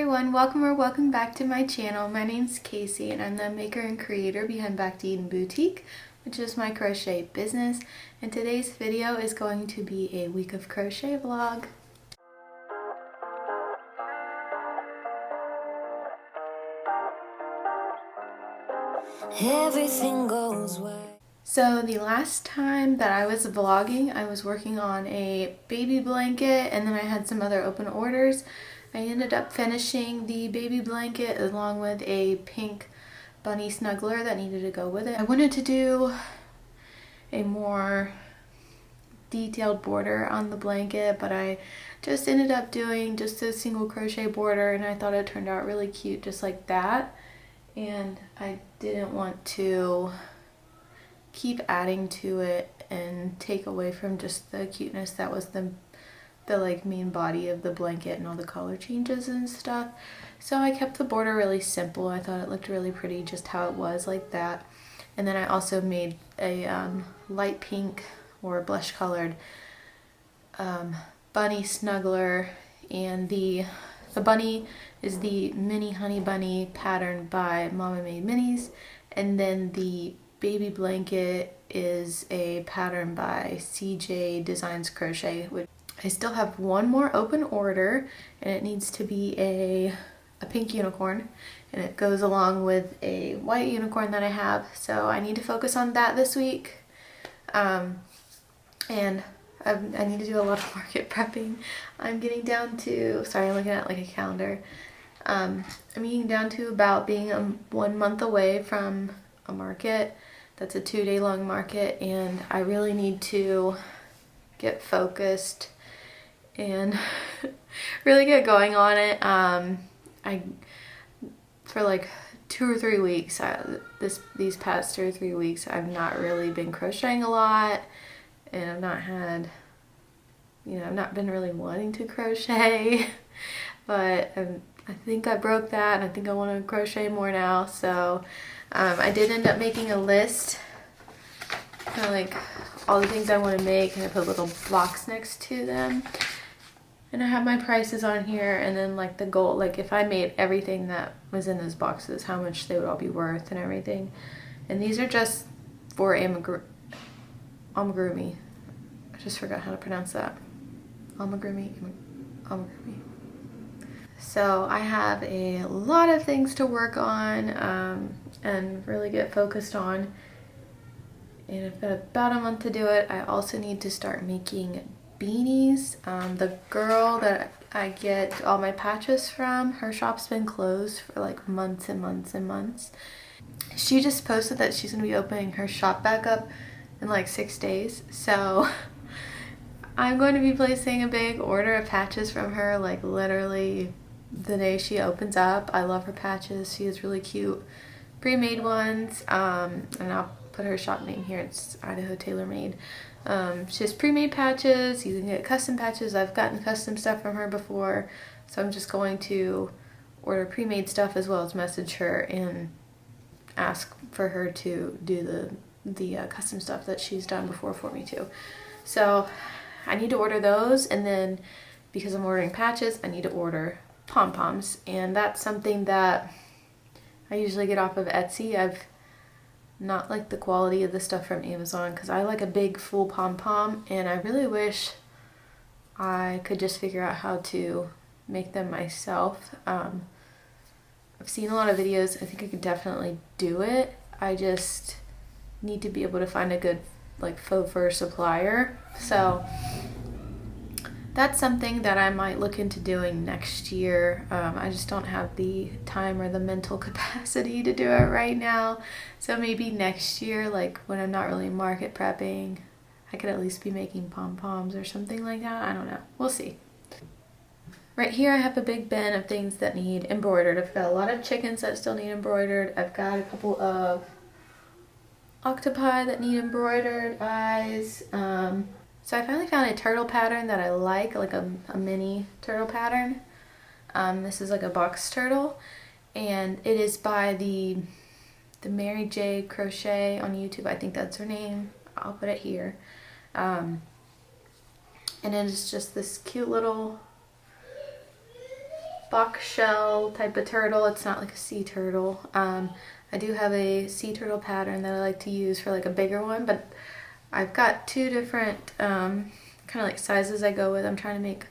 everyone, welcome or welcome back to my channel. My name's Casey and I'm the maker and creator behind Back to Eden Boutique, which is my crochet business. And today's video is going to be a week of crochet vlog. Everything goes well. So the last time that I was vlogging, I was working on a baby blanket and then I had some other open orders. I ended up finishing the baby blanket along with a pink bunny snuggler that needed to go with it. I wanted to do a more detailed border on the blanket, but I just ended up doing just a single crochet border and I thought it turned out really cute just like that. And I didn't want to keep adding to it and take away from just the cuteness that was the like main body of the blanket and all the color changes and stuff. So I kept the border really simple. I thought it looked really pretty just how it was like that. And then I also made a light pink or blush colored bunny snuggler, and the bunny is the mini honey bunny pattern by Mama Made Minis, and then the baby blanket is a pattern by CJ Designs Crochet, which I still have one more open order, and it needs to be a pink unicorn, and it goes along with a white unicorn that I have, so I need to focus on that this week. And I need to do a lot of market prepping. I'm getting down to, sorry, I'm looking at like a calendar. I'm getting down to about being 1 month away from a market. That's a 2-day long market, and I really need to get focused and really get going on it. For like 2 or 3 weeks, these past 2 or 3 weeks, I've not really been crocheting a lot, and I've not had, I've not been really wanting to crochet, but I think I broke that, and I think I want to crochet more now. So I did end up making a list, kind of like all the things I want to make, and I put a little box next to them. And I have my prices on here, and then like the goal, like if I made everything that was in those boxes, how much they would all be worth and everything. And these are just for Amigrumi. I just forgot how to pronounce that. Amigrumi. So I have a lot of things to work on and really get focused on. And I've got about a month to do it. I also need to start making beanies. The girl that I get all my patches from, her shop's been closed for like months and months and months. She just posted that she's gonna be opening her shop back up in like 6 days. So I'm going to be placing a big order of patches from her, like literally the day she opens up. I love her patches. She has really cute pre-made ones, and I'll put her shop name here. It's Idaho Tailor Made. She has pre-made patches. You can get custom patches. I've gotten custom stuff from her before, so I'm just going to order pre-made stuff as well as message her and ask for her to do the custom stuff that she's done before for me too. So I need to order those, and then because I'm ordering patches, I need to order pom-poms, and that's something that I usually get off of Etsy. I've not liked the quality of the stuff from Amazon because I like a big full pom-pom, and I really wish I could just figure out how to make them myself. I've seen a lot of videos. I think I could definitely do it. I just need to be able to find a good like faux fur supplier. So that's something that I might look into doing next year. I just don't have the time or the mental capacity to do it right now. So maybe next year, like when I'm not really market prepping, I could at least be making pom-poms or something like that. I don't know. We'll see. Right here I have a big bin of things that need embroidered. I've got a lot of chickens that still need embroidered. I've got a couple of octopi that need embroidered eyes. So I finally found a turtle pattern that I like a mini turtle pattern. This is like a box turtle, and it is by the Mary J Crochet on YouTube. I think that's her name. I'll put it here. And it is just this cute little box shell type of turtle. It's not like a sea turtle. I do have a sea turtle pattern that I like to use for like a bigger one, but I've got two different kind of like sizes I go with. I'm trying to make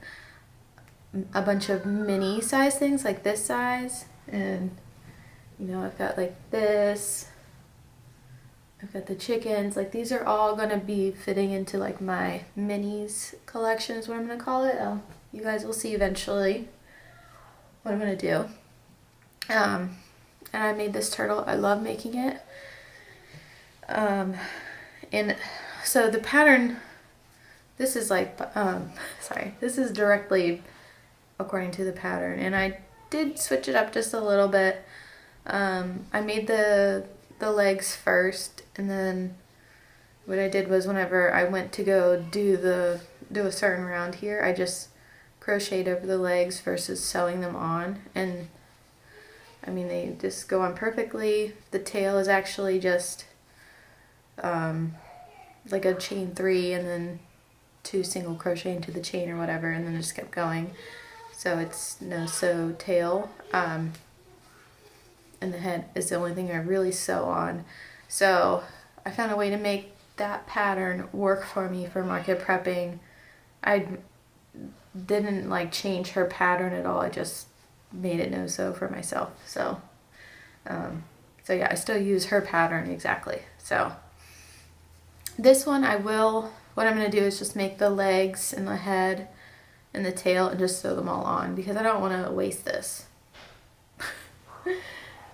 a bunch of mini size things like this size, and you know, I've got like this, I've got the chickens, like these are all gonna be fitting into like my minis collection is what I'm gonna call it. You guys will see eventually what I'm gonna do. And I made this turtle. I love making it. And so the pattern, this is like, sorry, this is directly according to the pattern, and I did switch it up just a little bit. I made the legs first, and then what I did was whenever I went to go do a certain round here, I just crocheted over the legs versus sewing them on, and I mean they just go on perfectly. The tail is actually just like a chain 3 and then 2 single crochet into the chain or whatever, and then just kept going. So it's no sew tail, and the head is the only thing I really sew on. So I found a way to make that pattern work for me for market prepping. I didn't like change her pattern at all. I just made it no sew for myself. So yeah, I still use her pattern exactly. So this one what I'm gonna do is just make the legs and the head and the tail and just sew them all on because I don't want to waste this.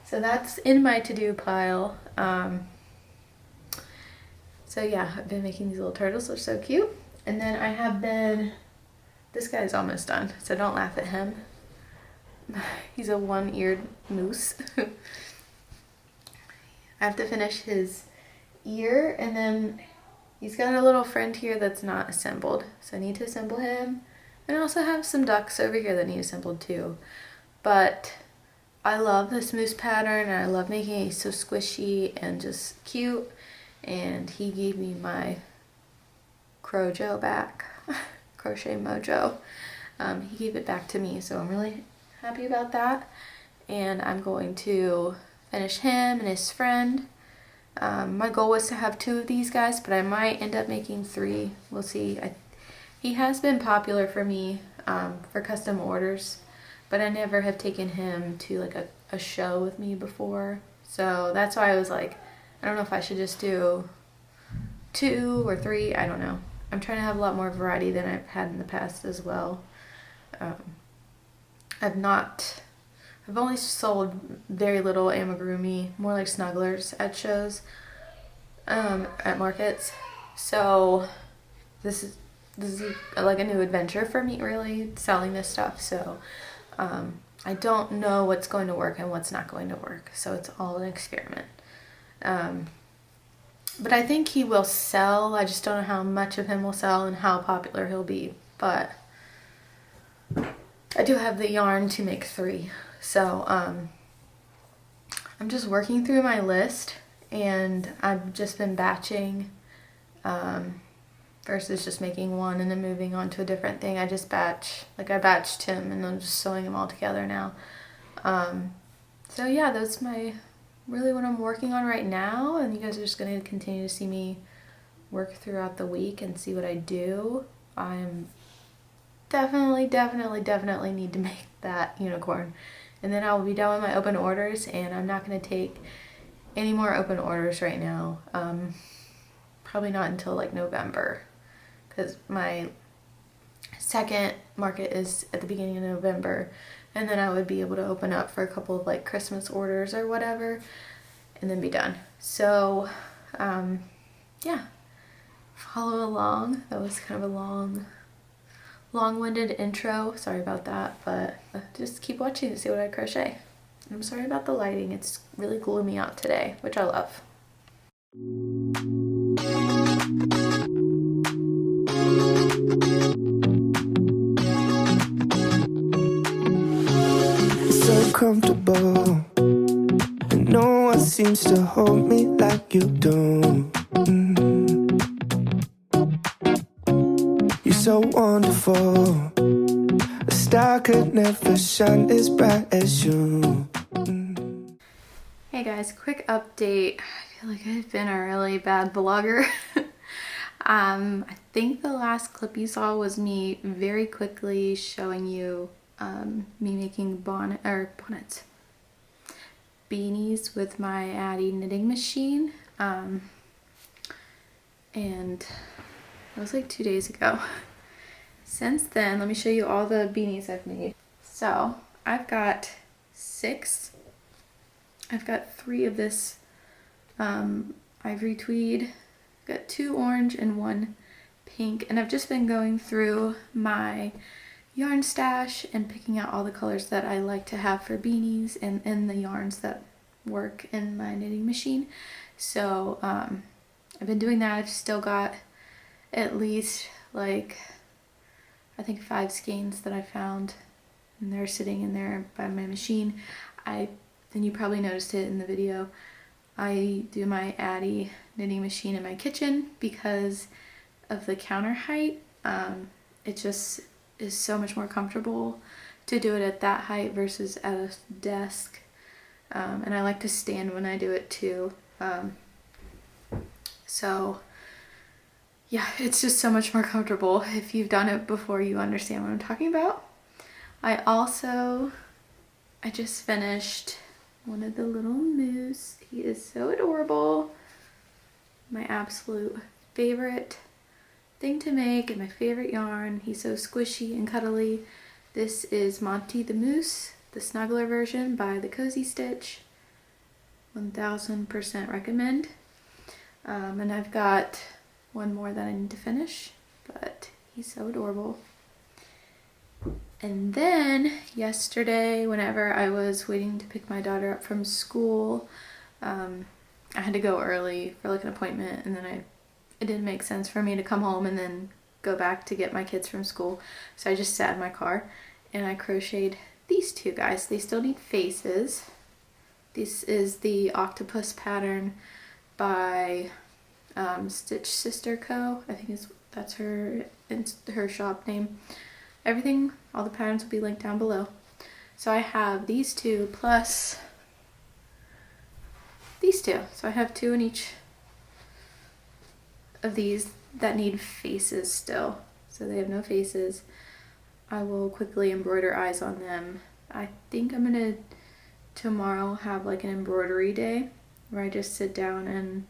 So that's in my to-do pile. So yeah, I've been making these little turtles. They're so cute. And then I have been, this guy's almost done, so don't laugh at him. He's a one-eared moose. I have to finish his ear, and then he's got a little friend here that's not assembled, so I need to assemble him. And I also have some ducks over here that need assembled too. But I love this moose pattern, and I love making it so squishy and just cute. And he gave me my Crojo back, Crochet Mojo. He gave it back to me, so I'm really happy about that. And I'm going to finish him and his friend. My goal was to have 2 of these guys, but I might end up making 3. We'll see. He has been popular for me for custom orders, but I never have taken him to like a show with me before. So that's why I was like, I don't know if I should just do 2 or 3. I don't know. I'm trying to have a lot more variety than I've had in the past as well. I've only sold very little Amigurumi, more like snugglers at shows, at markets. So this is like a new adventure for me, really, selling this stuff. So I don't know what's going to work and what's not going to work. So it's all an experiment. But I think he will sell. I just don't know how much of him will sell and how popular he'll be. But I do have the yarn to make 3. So I'm just working through my list, and I've just been batching versus just making one and then moving on to a different thing. I just batch, like I batched him and I'm just sewing them all together now. So yeah, that's really what I'm working on right now, and you guys are just going to continue to see me work throughout the week and see what I do. I'm definitely need to make that unicorn, and then I'll be done with my open orders, and I'm not going to take any more open orders right now. Probably not until like November, because my second market is at the beginning of November, and then I would be able to open up for a couple of like Christmas orders or whatever, and then be done. So yeah, follow along. That was kind of a long-winded intro. Sorry about that, but just keep watching to see what I crochet. I'm sorry about the lighting. It's really gloomy out today, which I love. So comfortable, and no one seems to hold me like you do. You're so wonderful, a star could never shine as bright as you. Hey guys, quick update. I feel like I've been a really bad vlogger. I think the last clip you saw was me very quickly showing you me making beanies with my Addy knitting machine. And it was like 2 days ago. Since then, let me show you all the beanies I've made. So I've got 6. I've got 3 of this ivory tweed, got 2 orange and 1 pink, and I've just been going through my yarn stash and picking out all the colors that I like to have for beanies and the yarns that work in my knitting machine. So I've been doing that. I've still got at least like I think 5 skeins that I found, and they're sitting in there by my machine. Then you probably noticed it in the video. I do my Addy knitting machine in my kitchen because of the counter height. It just is so much more comfortable to do it at that height versus at a desk. And I like to stand when I do it too. So yeah, it's just so much more comfortable. If you've done it before, you understand what I'm talking about. I just finished one of the little moose. He is so adorable. My absolute favorite thing to make and my favorite yarn. He's so squishy and cuddly. This is Monty the Moose, the snuggler version by the Cozy Stitch. 1000% recommend. And I've got one more that I need to finish, but he's so adorable. And then yesterday, whenever I was waiting to pick my daughter up from school, I had to go early for like an appointment, and then it didn't make sense for me to come home and then go back to get my kids from school. So I just sat in my car and I crocheted these 2 guys. They still need faces. This is the octopus pattern by Stitch Sister Co. I think that's her shop name. Everything, all the patterns will be linked down below. So I have these 2 plus these 2. So I have 2 in each of these that need faces still. So they have no faces. I will quickly embroider eyes on them. I think I'm gonna tomorrow have like an embroidery day where I just sit down and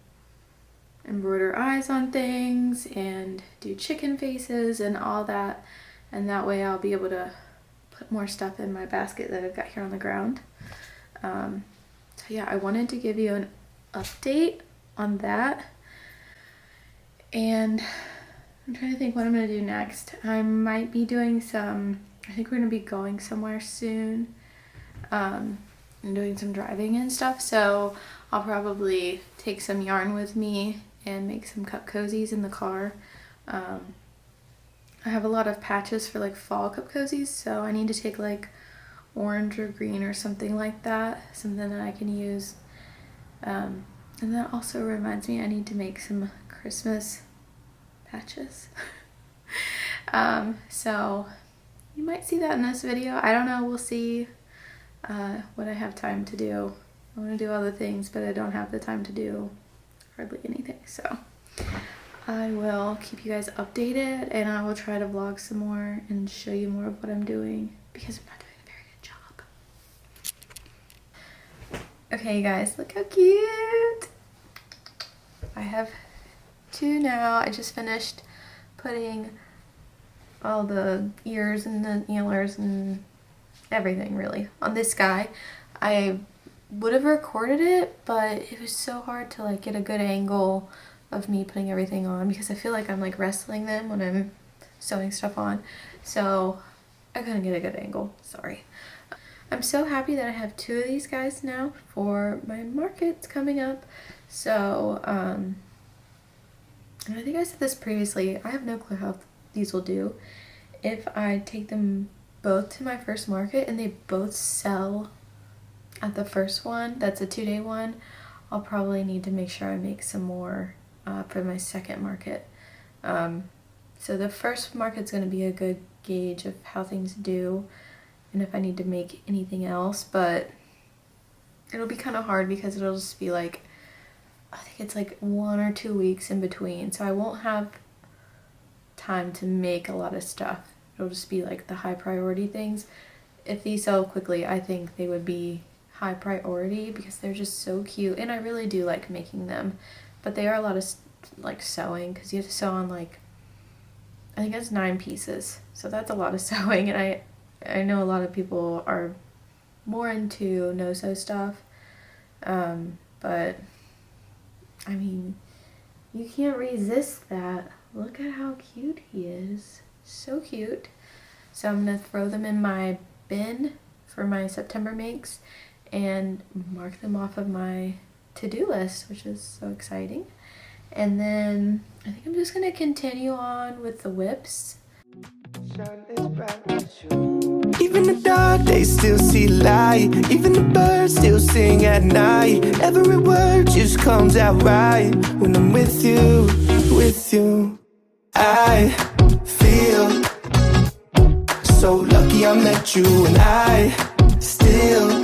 embroider eyes on things and do chicken faces and all that. And that way I'll be able to put more stuff in my basket that I've got here on the ground. So yeah, I wanted to give you an update on that. And I'm trying to think what I'm going to do next. I might be doing I think we're going to be going somewhere soon. And doing some driving and stuff. So I'll probably take some yarn with me and make some cup cozies in the car. I have a lot of patches for like fall cup cozies, so I need to take like orange or green or something like that, something that I can use. And that also reminds me I need to make some Christmas patches. So you might see that in this video. I don't know, we'll see what I have time to do. I want to do other things, but I don't have the time to do hardly anything, so I will keep you guys updated, and I will try to vlog some more and show you more of what I'm doing because I'm not doing a very good job. Okay, you guys, look how cute! I have 2 now. I just finished putting all the ears and the antlers and everything really on this guy. I would have recorded it, but it was so hard to like get a good angle of me putting everything on because I feel like I'm like wrestling them when I'm sewing stuff on, so I couldn't get a good angle, sorry. I'm so happy that I have 2 of these guys now for my markets coming up. So and I think I said this previously, I have no clue how these will do. If I take them both to my first market and they both sell at the first one, that's a 2-day one, I'll probably need to make sure I make some more for my second market. So the first market's going to be a good gauge of how things do and if I need to make anything else, but it'll be kind of hard because it'll just be like, I think it's like 1 or 2 weeks in between, so I won't have time to make a lot of stuff. It'll just be like the high priority things. If these sell quickly, I think they would be high priority because they're just so cute, and I really do like making them, but they are a lot of like sewing because you have to sew on like, I think it's 9 pieces, so that's a lot of sewing, and I know a lot of people are more into no-sew stuff, but I mean, you can't resist that. Look at how cute he is. So cute. So I'm gonna throw them in my bin for my September makes and mark them off of my to-do list, which is so exciting. And then I think I'm just gonna continue on with the whips. Even the dark, they still see light. Even the birds still sing at night. Every word just comes out right when I'm with you, with you. I feel so lucky I met you, and I still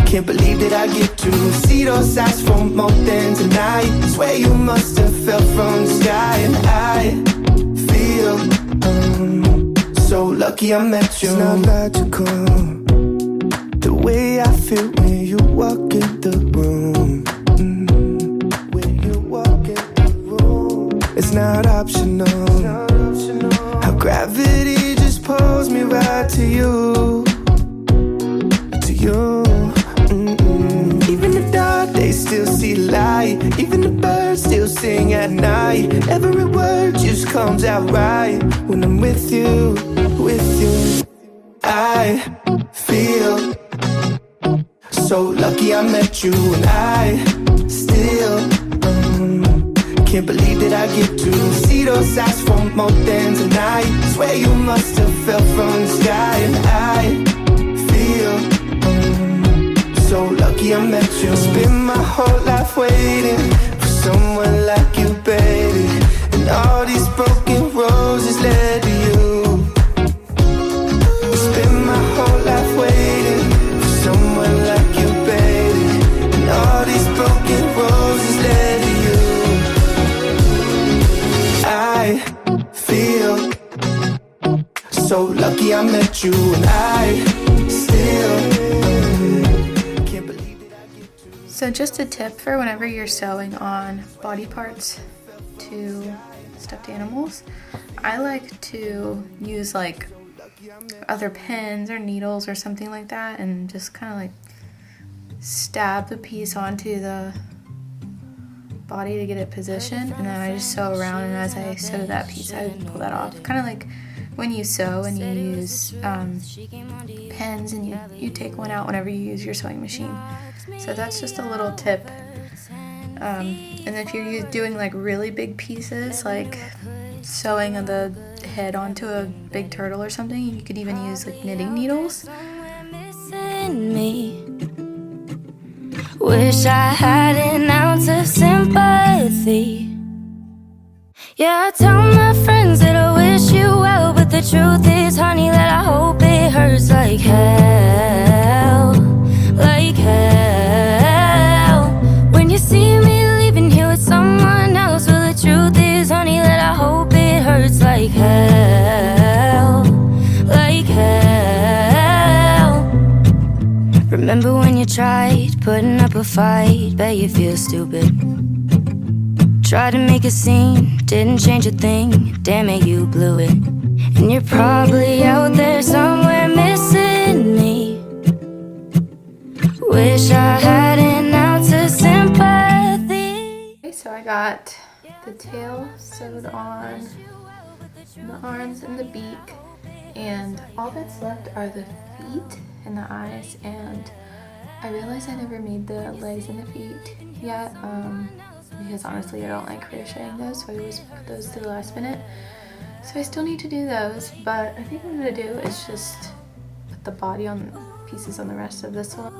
can't believe that I get to see those eyes for more than tonight. Swear you must have fell from the sky, and I feel so lucky I met you. It's not logical, the way I feel when you walk in the room. When you walk in the room, it's not optional. How gravity just pulls me right to you, to you. Even the dark, they still see light. Even the birds still sing at night. Every word just comes out right when I'm with you, with you. I feel so lucky I met you, and I still can't believe that I get to see those eyes for more than tonight. Swear you must have fell from the sky, and I feel so lucky I met you. Spent my whole life waiting for someone like you, baby, and all these broken roses led to you. Spent my whole life waiting for someone like you, baby, and all these broken roses led to you. I feel so lucky I met you, and I still can't believe that I get to. So just a tip for whenever you're sewing on body parts to stuffed animals, I like to use like other pins or needles or something like that and just kind of like stab the piece onto the body to get it positioned, and then I just sew around, and as I sew that piece I pull that off. Kind of like when you sew and you use pins and you take one out whenever you use your sewing machine. So that's just a little tip. And if you're doing like really big pieces, like sewing the head onto a big turtle or something, you could even use like knitting needles. Wish I had an ounce of sympathy. Yeah, I tell my friends that I wish you well, but the truth is, honey, that I hope it hurts like hell, like hell. When you see me leaving here with someone else, well, the truth is, honey, that I hope it hurts like hell, like hell. Remember when you tried putting up a fight? Bet you feel stupid. Tried to make a scene, didn't change a thing. Damn it, you blew it. And you're probably out there somewhere missing me. Wish I had an ounce of sympathy. Okay, so I got the tail sewed on, the arms and the beak, and all that's left are the feet and the eyes, and I realized I never made the legs and the feet yet, because honestly I don't like crocheting those, so I always put those to the last minute. So I still need to do those, but I think what I'm going to do is just put the body on pieces on the rest of this one.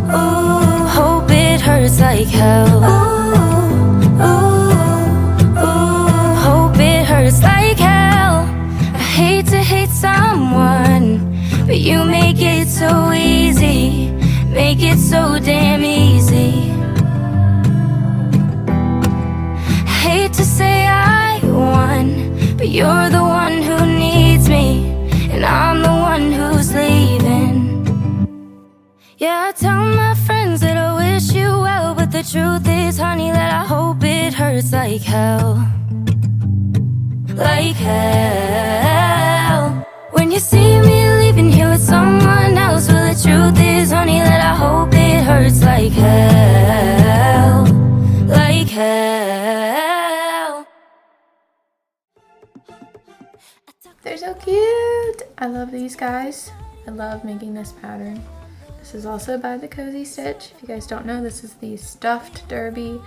Ooh, hope it hurts like hell. Ooh, ooh, ooh, hope it hurts like hell. someone, but you make it so easy, make it so damn easy. Hate to say I won, but you're the one who needs me, and I'm the one who's leaving. Yeah, I tell my friends that I wish you well, but the truth is, honey, that I hope it hurts like hell. Like hell. When you see me leaving here with someone else, well, the truth is, honey, that I hope it hurts like hell. Like hell. They're so cute. I love these guys. I love making this pattern. This is also by the Cozy Stitch. If you guys don't know, this is the stuffed derby.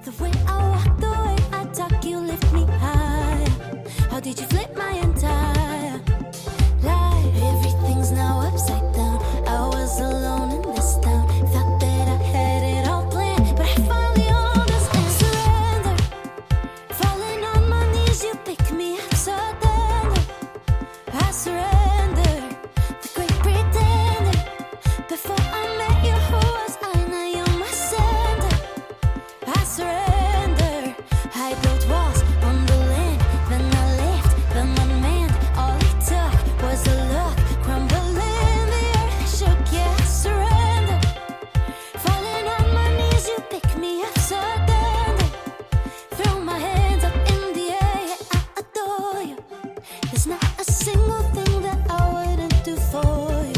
The way I walk, the way I talk, you lift me high. How did you flip my entire life? Everything's now upside down. I was alone in this town. Thought that I had it all planned, but I finally understand. Surrender. Falling on my knees, you pick me up so tender. I surrender. The great pretender. Before I met you, who was I? Now you're my center. I surrender. I built walls on the land, then I left, then my man. All it took was a look, crumbling, the earth shook. Yeah, I surrender. Falling on my knees, you pick me up so tender. Throw my hands up in the air, yeah, I adore you. There's not a single thing that I wouldn't do for you.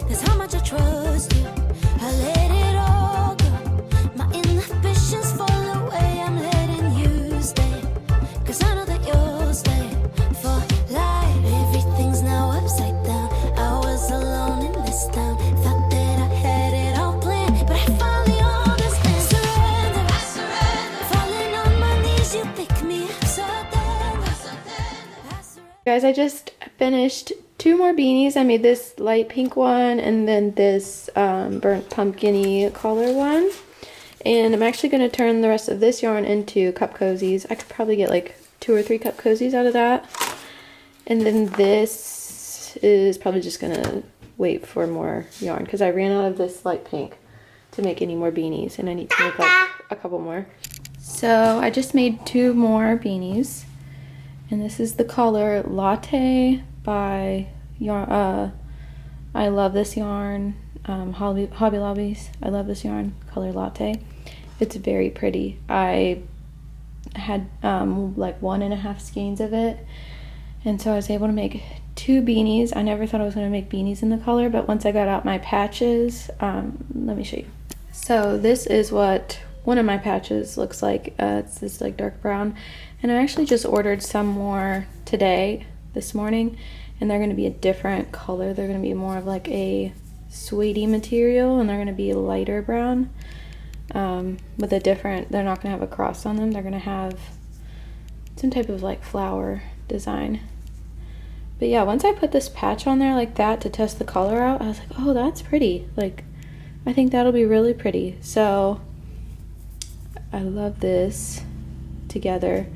That's how much I trust you. I let it all go. My inhibitions fall away. I'm letting you stay. Cause I know that you'll stay for life. Everything's now upside down. I was alone in this town. Thought that I had it all planned, but I finally understand. Surrender. I surrender. Falling on my knees, you pick me up so tender. I surrender. Guys, I just finished 2 more beanies. I made this light pink one and then this burnt pumpkin-y color one. And I'm actually going to turn the rest of this yarn into cup cozies. I could probably get like 2 or 3 cup cozies out of that. And then this is probably just going to wait for more yarn because I ran out of this light pink to make any more beanies, and I need to make like a couple more. So I just made 2 more beanies, and this is the color Latte by yarn. I love this yarn. Hobby Lobbies. I love this yarn, color Latte. It's very pretty. I had like 1.5 skeins of it, and so I was able to make 2 beanies. I never thought I was going to make beanies in the color, but once I got out my patches, let me show you. So this is what one of my patches looks like. It's this like dark brown, and I actually just ordered some more today, this morning, and they're going to be a different color. They're going to be more of like a suede material, and they're going to be lighter brown with a different, they're not going to have a cross on them. They're going to have some type of like flower design. But yeah, once I put this patch on there like that to test the color out, I was like, oh, that's pretty. Like, I think that'll be really pretty. So I love this together.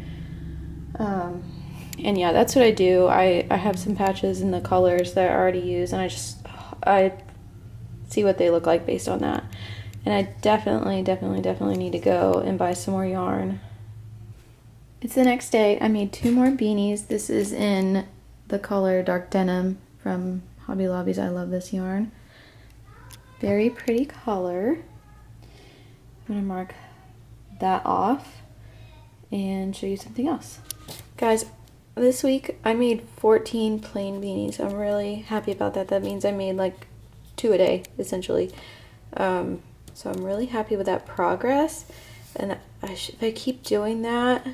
And yeah, that's what I do. I have some patches in the colors that I already use, and I see what they look like based on that. And I definitely need to go and buy some more yarn. It's the next day. I made 2 more beanies. This is in the color Dark Denim from Hobby Lobbies. I love this yarn. Very pretty color. I'm gonna mark that off and show you something else. Guys, this week I made 14 plain beanies. I'm really happy about that. That means I made like 2 a day, essentially. So I'm really happy with that progress. And if I keep doing that,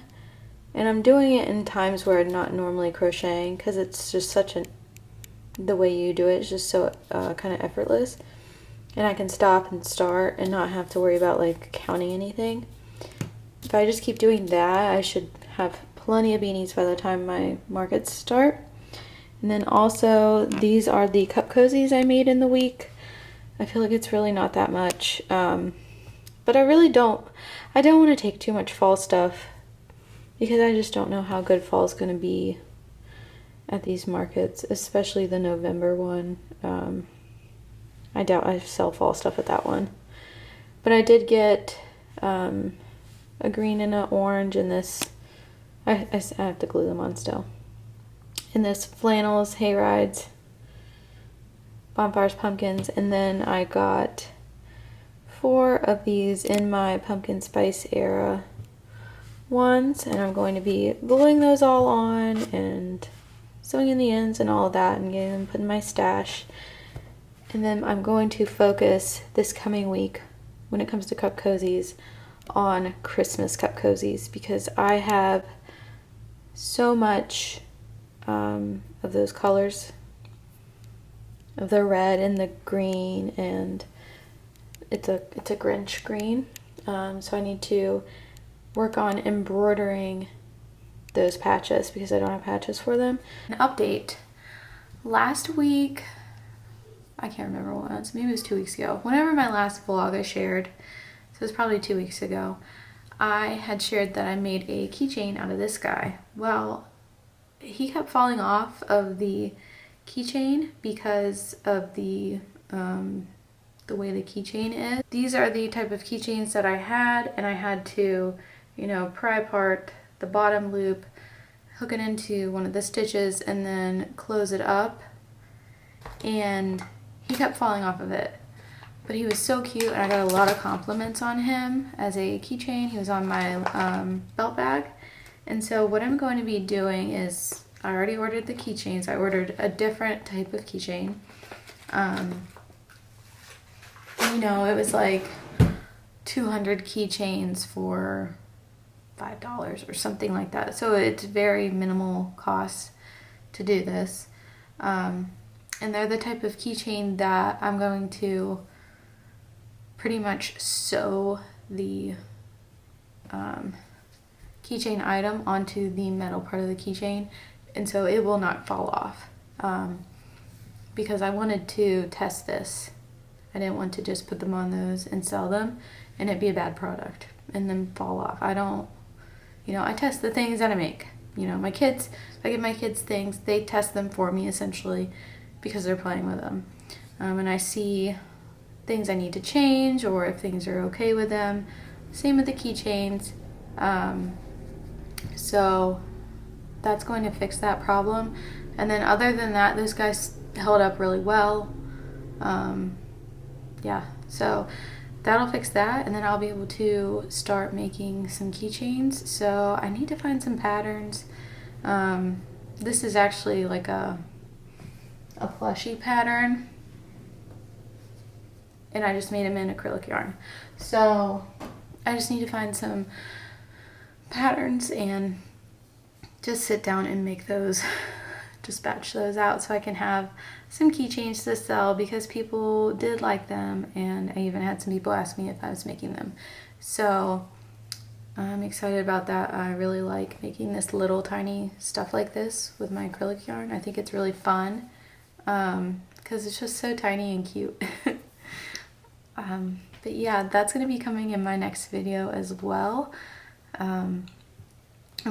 and I'm doing it in times where I'm not normally crocheting, because it's just such the way you do it is just so kind of effortless. And I can stop and start and not have to worry about like counting anything. If I just keep doing that, I should have plenty of beanies by the time my markets start. And then also, these are the cup cozies I made in the week. I feel like it's really not that much. But I don't want to take too much fall stuff because I just don't know how good fall is going to be at these markets, especially the November one. I doubt I sell fall stuff at that one. But I did get a green and an orange in this. I have to glue them on still. In this flannels, hay rides, bonfires, pumpkins, and then I got 4 of these in my pumpkin spice era ones, and I'm going to be gluing those all on and sewing in the ends and all of that and getting them put in my stash. And then I'm going to focus this coming week when it comes to cup cozies on Christmas cup cozies, because I have so much of those colors, of the red and the green, and it's a Grinch green, so I need to work on embroidering those patches because I don't have patches for them. An update. Last week, I can't remember what it was, maybe it was 2 weeks ago. Whenever my last vlog I shared, so it was probably 2 weeks ago, I had shared that I made a keychain out of this guy. Well, he kept falling off of the keychain because of the way the keychain is. These are the type of keychains that I had, and I had to, you know, pry apart the bottom loop, hook it into one of the stitches, and then close it up, and he kept falling off of it. But he was so cute, and I got a lot of compliments on him as a keychain. He was on my belt bag. And so what I'm going to be doing is, I already ordered the keychains. I ordered a different type of keychain. You know, it was like 200 keychains for $5 or something like that. So it's very minimal cost to do this. And they're the type of keychain that I'm going to pretty much sew the keychain item onto the metal part of the keychain, and so it will not fall off, because I wanted to test this. I didn't want to just put them on those and sell them and it be a bad product and then fall off. I don't, you know, I test the things that I make. You know, my kids, if I give my kids things, they test them for me essentially because they're playing with them, and I see things I need to change or if things are okay with them. Same with the keychains. So that's going to fix that problem. And then other than that, those guys held up really well. Yeah, so that'll fix that, and then I'll be able to start making some keychains. So I need to find some patterns. This is actually like a plushie pattern, and I just made them in acrylic yarn. So I just need to find some patterns and just sit down and make those, just batch those out so I can have some keychains to sell, because people did like them, and I even had some people ask me if I was making them. So I'm excited about that. I really like making this little tiny stuff like this with my acrylic yarn. I think it's really fun because it's just so tiny and cute. But yeah, that's going to be coming in my next video as well. I'm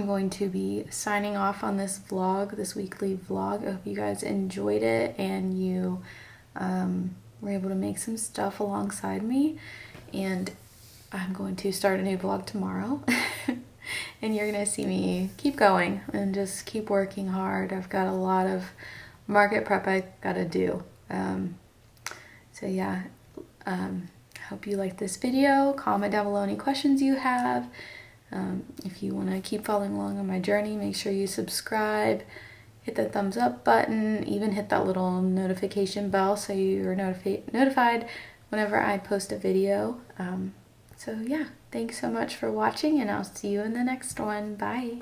going to be signing off on this vlog, this weekly vlog. I hope you guys enjoyed it and you were able to make some stuff alongside me. And I'm going to start a new vlog tomorrow. And you're going to see me keep going and just keep working hard. I've got a lot of market prep I got to do. So yeah, hope you liked this video. Comment down below any questions you have. If you want to keep following along on my journey, make sure you subscribe, hit the thumbs up button, even hit that little notification bell so you're notified whenever I post a video. So yeah, thanks so much for watching, and I'll see you in the next one. Bye!